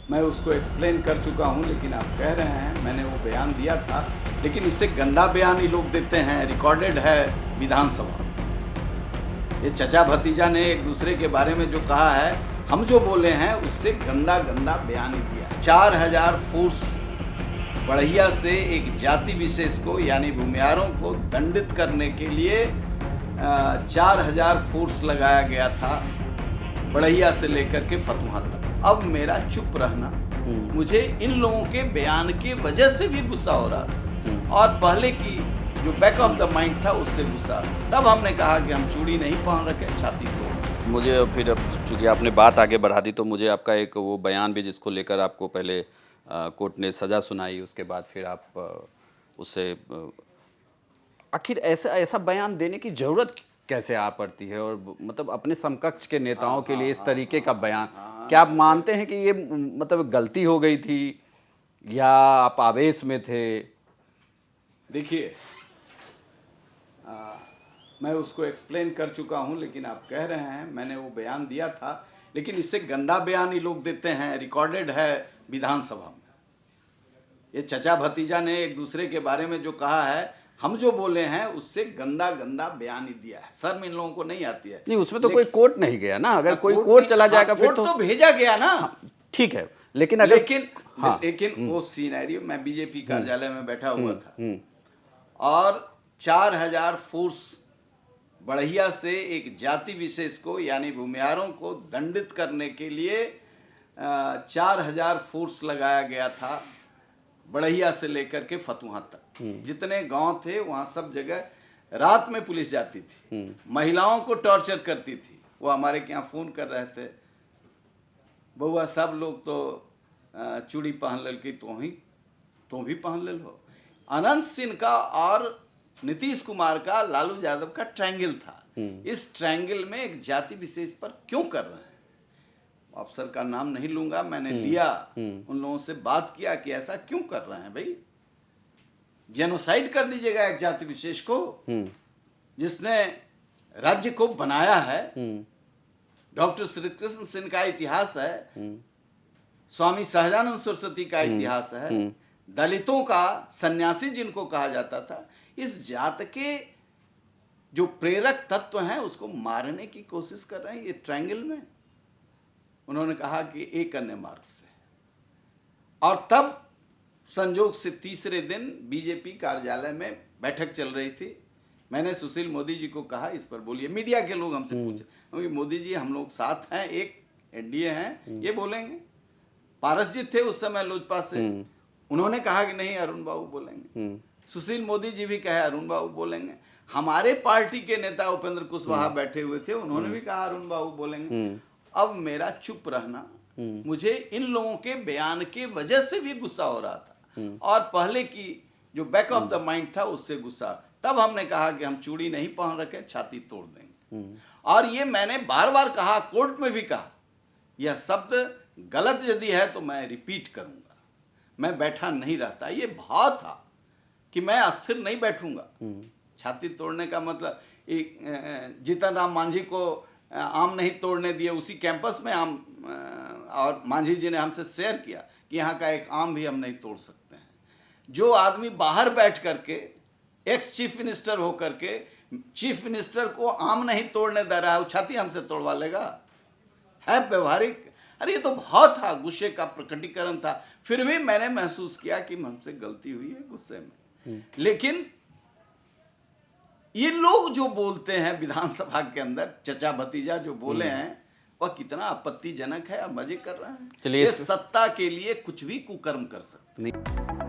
मैं उसको एक्सप्लेन कर चुका हूँ, लेकिन आप कह रहे हैं मैंने वो बयान दिया था, लेकिन इससे गंदा बयान ही लोग देते हैं। रिकॉर्डेड है विधानसभा में। ये चचा भतीजा ने एक दूसरे के बारे में जो कहा है, हम जो बोले हैं उससे गंदा गंदा बयान ही दिया है। 4000 फोर्स बढ़िया से एक जाति विशेष को यानी भूमिहारों को दंडित करने के लिए 4000 फोर्स लगाया गया था, बढ़िया से लेकर के फतुहा तक। अब मेरा चुप रहना, मुझे इन लोगों के बयान की वजह से भी गुस्सा हो रहा था और पहले की जो बैक ऑफ द माइंड था उससे गुस्सा। तब हमने कहा कि हम चूड़ी नहीं पहन रखे, छाती तोड़। मुझे फिर अब चूँकि आपने बात आगे बढ़ा दी तो मुझे आपका एक वो बयान भी जिसको लेकर आपको पहले कोर्ट ने सज़ा सुनाई, उसके बाद फिर आप उससे आखिर ऐसा ऐसा बयान देने की ज़रूरत कैसे आ पड़ती है, और मतलब अपने समकक्ष के नेताओं के लिए इस तरीके का बयान, क्या आप मानते हैं कि ये मतलब गलती हो गई थी या आप आवेश में थे? देखिए, मैं उसको एक्सप्लेन कर चुका हूँ, लेकिन आप कह रहे हैं मैंने वो बयान दिया था, लेकिन इससे गंदा बयान ही लोग देते हैं। रिकॉर्डेड है विधानसभा में। ये चचा भतीजा ने एक दूसरे के बारे में जो कहा है, हम जो बोले हैं उससे गंदा गंदा बयान ही दिया है। शर्म इन लोगों को नहीं आती है। नहीं, उसमें तो कोई कोर्ट नहीं गया ना। अगर कोई कोर्ट चला जाएगा फिर तो भेजा गया ना। ठीक है, लेकिन अगर लेकिन वो सिनेरियो, मैं बीजेपी कार्यालय में बैठा हुआ था और 4000 फोर्स बढ़िया से एक जाति विशेष को यानी भूमिहारों को दंडित करने के लिए 4000 फोर्स लगाया गया था, बढ़िया से लेकर के फतुहा तक। जितने गांव थे वहां सब जगह रात में पुलिस जाती थी, महिलाओं को टॉर्चर करती थी। वो हमारे के यहाँ फोन कर रहे थे, बउआ सब लोग तो चूड़ी पहन लेल की, तो भी पहन ले लो। अनंत सिंह का और नीतीश कुमार का, लालू यादव का ट्रायंगल था। इस ट्रायंगल में एक जाति विशेष पर क्यों कर रहे हैं? अफसर का नाम नहीं लूंगा, मैंने लिया, उन लोगों से बात किया कि ऐसा क्यों कर रहे हैं भाई। जेनोसाइड कर दीजिएगा एक जाति विशेष को जिसने राज्य को बनाया है। डॉक्टर श्री कृष्ण सेन का इतिहास है, स्वामी सहजानंद सरस्वती का इतिहास है, दलितों का सन्यासी जिनको कहा जाता था। इस जात के जो प्रेरक तत्व हैं उसको मारने की कोशिश कर रहे हैं ये ट्रायंगल में। उन्होंने कहा कि एक अन्य मार्ग से, और तब संजोग से तीसरे दिन बीजेपी कार्यालय में बैठक चल रही थी। मैंने सुशील मोदी जी को कहा इस पर बोलिए। मीडिया के लोग हमसे पूछे, क्योंकि मोदी जी हम लोग साथ हैं, एक एनडीए हैं, ये बोलेंगे। पारस जी थे उस समय लोजपा से, उन्होंने कहा कि नहीं अरुण बाबू बोलेंगे। सुशील मोदी जी भी कहे अरुण बाबू बोलेंगे। हमारे पार्टी के नेता उपेंद्र कुशवाहा बैठे हुए थे, उन्होंने भी कहा अरुण बाबू बोलेंगे। अब मेरा चुप रहना, मुझे इन लोगों के बयान की वजह से भी गुस्सा हो रहा था और पहले की जो बैक ऑफ द माइंड था उससे गुस्सा। तब हमने कहा कि हम चूड़ी नहीं पहन रखे, छाती तोड़ देंगे। और ये मैंने बार बार कहा, कोर्ट में भी कहा, यह शब्द गलत यदि है तो मैं रिपीट करूंगा। मैं बैठा नहीं रहता, ये भाव था कि मैं अस्थिर नहीं बैठूंगा। छाती तोड़ने का मतलब, जीतन राम मांझी को आम नहीं तोड़ने दिए, उसी कैंपस में आम, और मांझी जी ने हमसे शेयर किया कि यहाँ का एक आम भी हम नहीं तोड़ सकते हैं। जो आदमी बाहर बैठ करके एक्स चीफ मिनिस्टर होकर के चीफ मिनिस्टर को आम नहीं तोड़ने दे रहा है, वो छाती हमसे तोड़वा लेगा? है व्यवहारिक? अरे ये तो भाव था, गुस्से का प्रकटीकरण था। फिर भी मैंने महसूस किया कि हमसे गलती हुई है गुस्से में। लेकिन ये लोग जो बोलते हैं विधानसभा के अंदर, चचा भतीजा जो बोले हैं, वह कितना आपत्तिजनक है। अब मजे कर रहे हैं। ये सत्ता के लिए कुछ भी कुकर्म कर सकते हैं।